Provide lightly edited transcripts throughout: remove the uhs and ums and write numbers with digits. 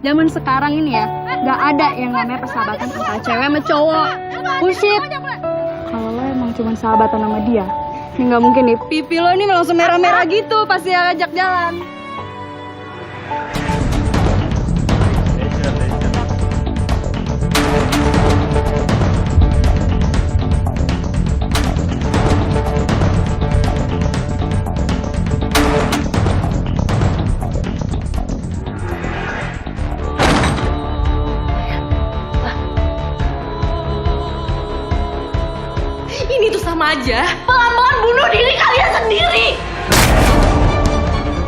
Zaman sekarang ini ya, nggak ada yang namanya persahabatan antara cewek sama cowok. Bullshit. Kalau lo emang cuma sahabatan sama dia, ini nggak mungkin nih. Pipi lo ini langsung merah-merah gitu pas dia ngajak jalan. Ini tuh sama aja pelan-pelan bunuh diri kalian sendiri.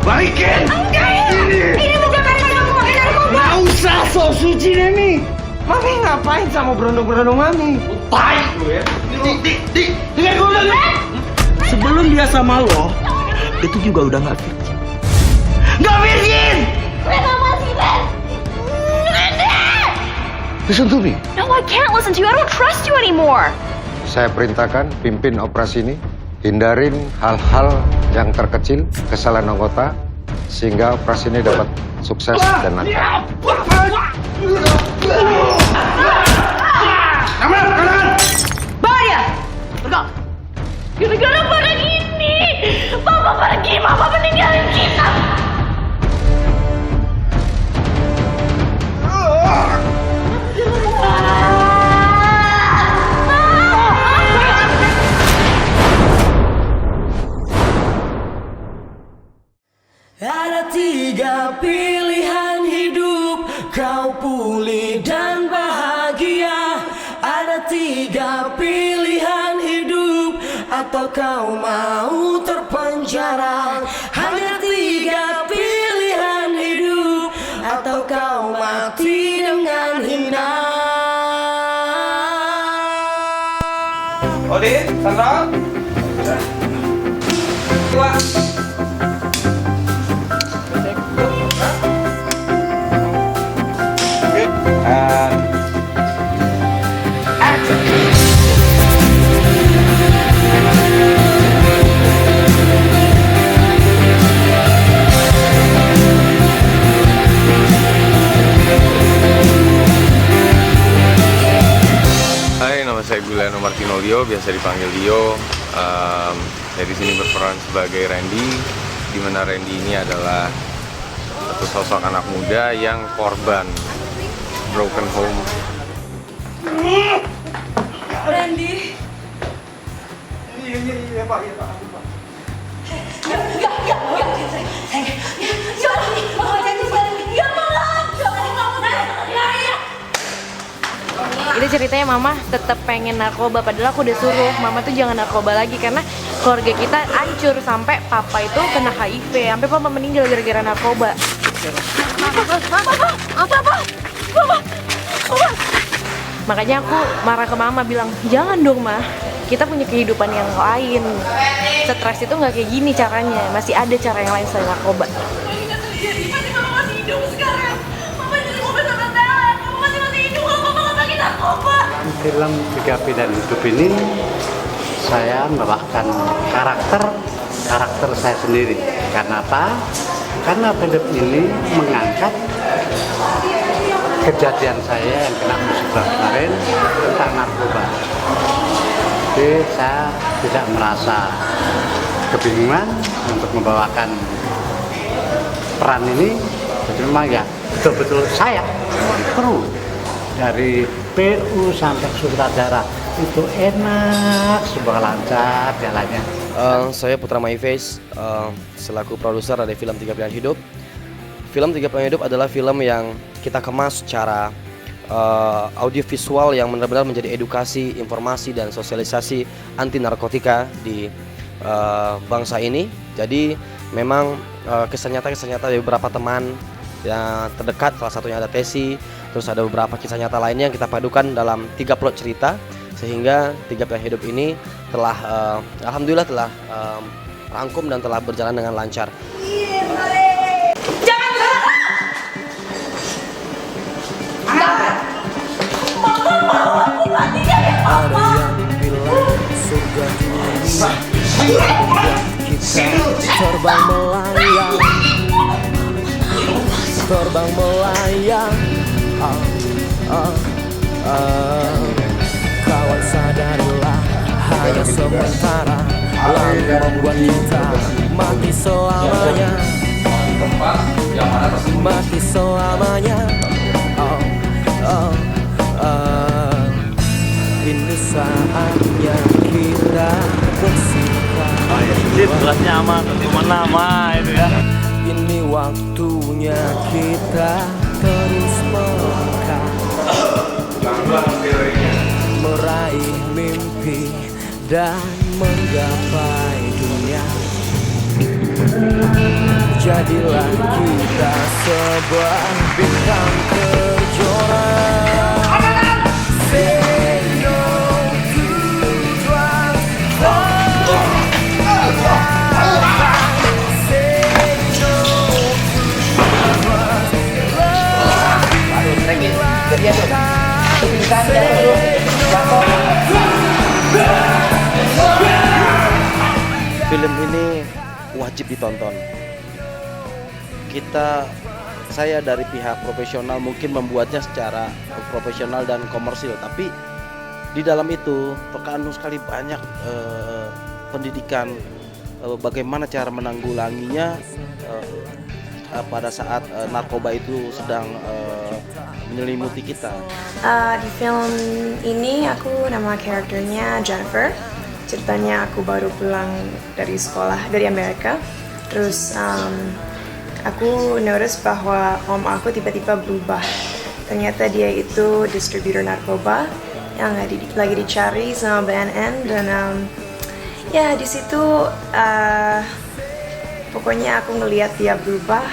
Balikin! Enggak, ini bukan karena kamu pakai narkoba. Nggak usah sok suci Demi. Mami ngapain sama berondong-berondong Mami? Tai lu ya. Di, dengar gue udah. Sebelum dia sama lo, itu juga udah nggak virgin. Nggak virgin! Rena masih Ben. Listen to me. No, I can't listen to you. I don't trust you anymore. Saya perintahkan pimpin operasi ini, hindarin hal-hal yang terkecil, kesalahan anggota, sehingga operasi ini dapat sukses dan lancar. Bahaya! Bergerak! Gara-gara barang ini, Papa pergi, Papa meninggalin kita. Ada 3 pilihan hidup, kau pulih dan bahagia. Ada 3 pilihan hidup, atau kau mau terpenjara. Hanya 3 pilihan hidup, atau kau mati dengan hina. Odi, Sandra. Dua. Hai, nama saya Giuliano Martino Lio, biasa dipanggil Lio. Saya di sini berperan sebagai Randy, di mana Randy ini adalah satu sosok anak muda yang korban broken home. Randy. Iya, Pak. Itu ceritanya mama tetap pengen narkoba, padahal aku udah suruh mama tuh jangan narkoba lagi karena keluarga kita hancur, sampai papa itu kena HIV, sampai papa meninggal gara-gara narkoba. Apa? Makanya aku marah ke mama, bilang jangan dong ma, kita punya kehidupan yang lain. Stres itu nggak kayak gini caranya, masih ada cara yang lain selain narkoba. Film 3 Pilihan Hidup ini saya membawakan karakter saya sendiri. Karena apa? Karena film ini mengangkat kejadian saya yang kena musibah kemarin tentang narkoba. Jadi saya tidak merasa kebingungan untuk membawakan peran ini. Jadi memang ya betul-betul saya kru dari PU sampai sutradara itu enak, sebuah lancar jalannya. Saya Putra Myface, selaku produser dari film 3 Pilihan Hidup. Film 3 Pilihan Hidup adalah film yang kita kemas secara audiovisual yang benar-benar menjadi edukasi, informasi, dan sosialisasi anti narkotika di bangsa ini. Jadi memang kisah nyata dari beberapa teman yang terdekat, salah satunya ada Tesi, terus ada beberapa kisah nyata lainnya yang kita padukan dalam 3 plot cerita, sehingga 3 Pilihan Hidup ini telah alhamdulillah telah rangkum dan telah berjalan dengan lancar. Jangan berharap. Mama mau aku mati dari papa. Kita terbang melayang. terbang melayang. Kawan sadarilah hanya sementara, lalu membuat kita mati selamanya. Mati selamanya. Ini saatnya kita bersihkan. Gelasnya aman, cuma nama itu ya. Ini waktunya kita terus melangkah, meraih mimpi dan menggapai dunia. Jadilah kita sebuah bintang kejora. Say no to drugs. Film ini wajib ditonton. Saya dari pihak profesional mungkin membuatnya secara profesional dan komersil, tapi di dalam itu terkandung sekali banyak pendidikan bagaimana cara menanggulanginya pada saat narkoba itu sedang menyelimuti kita. Di film ini aku nama karakternya Jennifer. Ceritanya aku baru pulang dari sekolah dari Amerika. Terus aku notice bahwa om aku tiba-tiba berubah. Ternyata dia itu distributor narkoba yang lagi dicari sama BNN, dan ya di situ pokoknya aku ngelihat dia berubah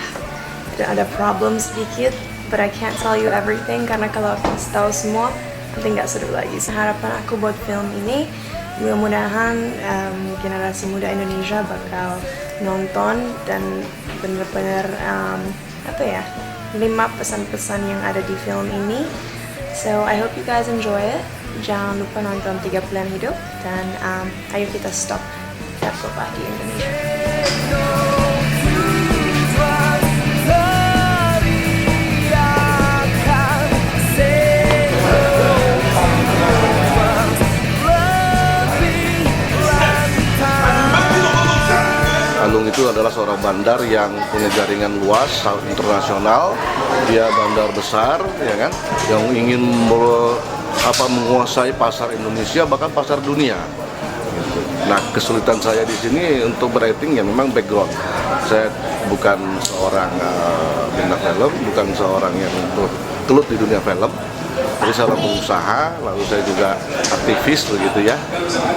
dan ada problem sedikit, but I can't tell you everything karena kalau aku tahu semua nanti nggak seru lagi. Harapan aku buat film ini mudah-mudahan generasi muda Indonesia bakal nonton dan bener-bener lima pesan-pesan yang ada di film ini. So I hope you guys enjoy it. Jangan lupa nonton 3 Pilihan Hidup dan ayo kita stop narkoba di Indonesia. Alung itu adalah seorang bandar yang punya jaringan luas internasional. Dia bandar besar, ya kan, yang ingin menguasai pasar Indonesia bahkan pasar dunia. Nah, kesulitan saya di sini untuk berating ya memang background. Saya bukan seorang bintang film, bukan seorang yang kelut di dunia film. Jadi saya orang pengusaha, lalu saya juga aktivis begitu ya.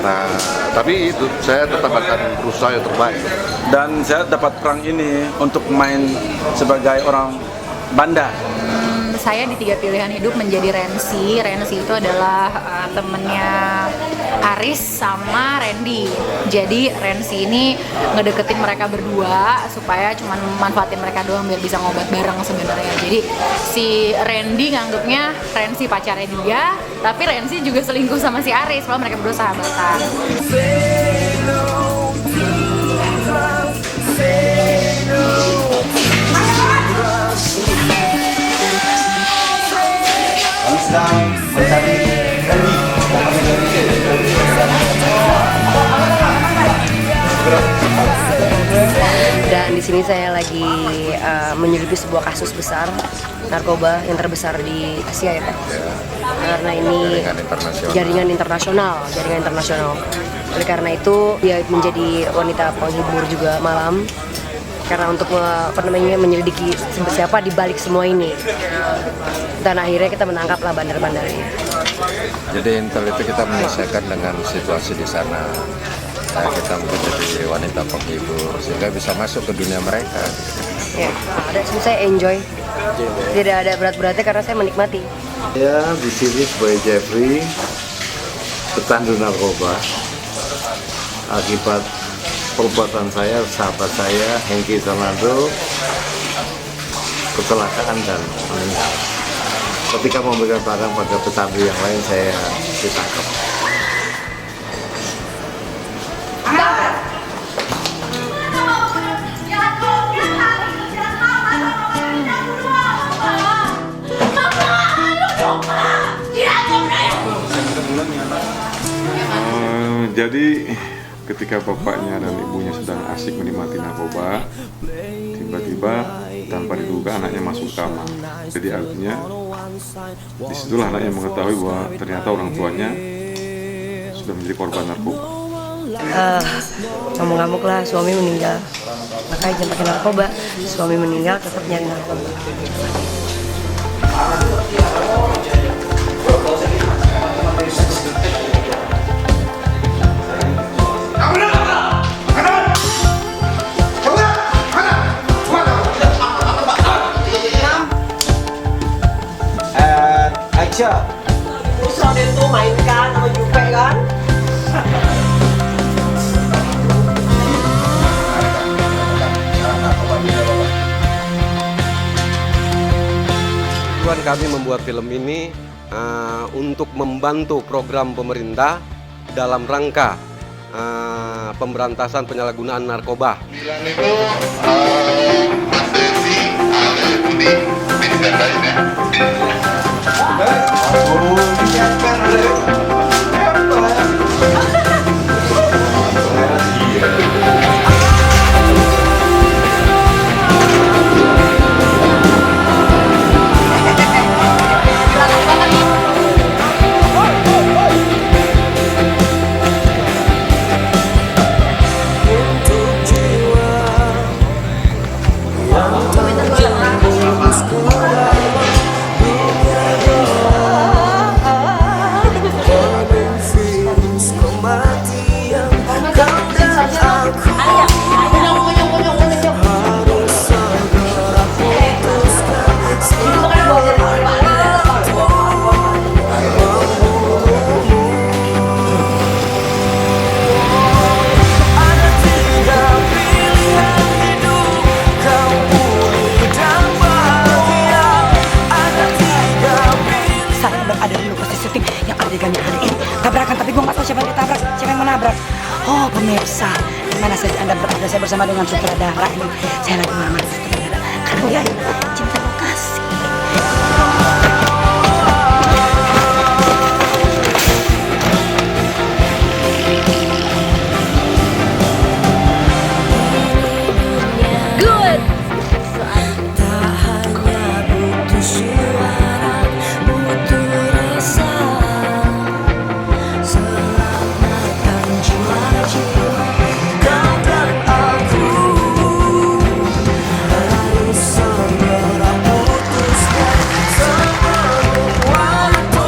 Nah, tapi itu saya tetap akan berusaha yang terbaik. Dan saya dapat peran ini untuk main sebagai orang bandar. Saya di 3 Pilihan Hidup menjadi Rensi. Rensi itu adalah temennya Aris sama Randy. Jadi Rensi ini ngedeketin mereka berdua supaya cuma manfaatin mereka doang biar bisa ngobat bareng sebenarnya. Jadi si Randy nganggepnya Rensi pacarnya dia, tapi Rensi juga selingkuh sama si Aris kalau mereka berdua sahabatan. Sedang mencari Randy. Dan di sini saya lagi menyelidiki sebuah kasus besar narkoba yang terbesar di Asia ya Pak. Karena ini jaringan internasional. Oleh karena itu dia menjadi wanita penghibur juga malam. Karena untuk menyelidiki siapa di balik semua ini. Dan akhirnya kita menangkaplah bandar-bandar ini. Jadi intel itu kita menyelesaikan dengan situasi di sana. Nah, kita menjadi wanita penghibur sehingga bisa masuk ke dunia mereka. Ya, saya enjoy. Tidak ada berat-beratnya karena saya menikmati. Ya, di sini sebagai Jeffrey pecandu narkoba. Akibat perbuatan saya, sahabat saya Hengki Tornado kecelakaan dan meninggal. Ketika memberikan barang pada pecandu yang lain, saya ditangkap. Jadi ketika bapaknya dan ibunya sedang asik menikmati narkoba, tiba-tiba tanpa diduga anaknya masuk kamar. Jadi artinya disitulah anaknya mengetahui bahwa ternyata orang tuanya sudah menjadi korban narkoba. Ngamuk-ngamuk lah, suami meninggal. Makanya jangan pakai narkoba. Suami meninggal tetap nyari narkoba. Action. Usah dia tuh mainkan sama Jupe kan? Tujuan kami membuat film ini untuk membantu program pemerintah dalam rangka pemberantasan penyalahgunaan narkoba. Tabrakan, tapi gue nggak tahu siapa yang ditabrak, siapa yang menabrak. Oh pemirsa, gimana saja Anda berada, saya bersama dengan sutradara ini. Saya lagi melamar sutradara karena dia cinta lokasi. Good. Tak hanya butuh suara, butuh rasa. Selamatkan jiwa-jiwa kau dan aku. Harus segera putuskan sebelum waktu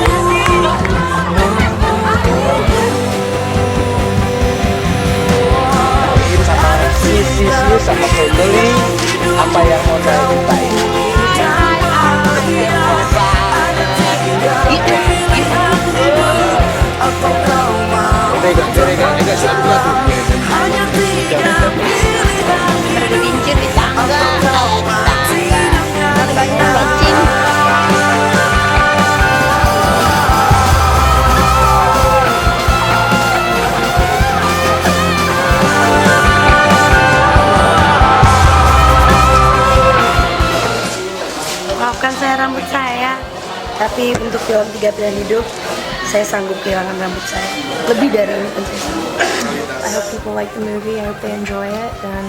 sama family, apa yang mau saya mintain? Bergelincir di tangga, banyak licin. Maafkan saya rambut saya, tapi untuk film 3 Pilihan Hidup, saya sanggup kehilangan rambut saya. Lebih dari ini pun saya sanggup. I hope people like the movie. I hope they enjoy it. Dan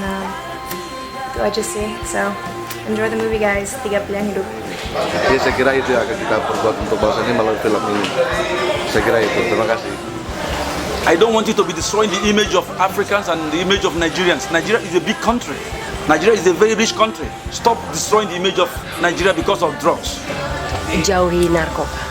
itu aja sih. So enjoy the movie guys. 3 Pilihan Hidup. Jadi saya kira itu yang akan kita perbuat untuk bangsa ini melalui film ini. Saya kira itu. Terima kasih. I don't want you to be destroying the image of Africans and the image of Nigerians. Nigeria is a big country. Nigeria is a very rich country. Stop destroying the image of Nigeria because of drugs. Jauhi narkoba.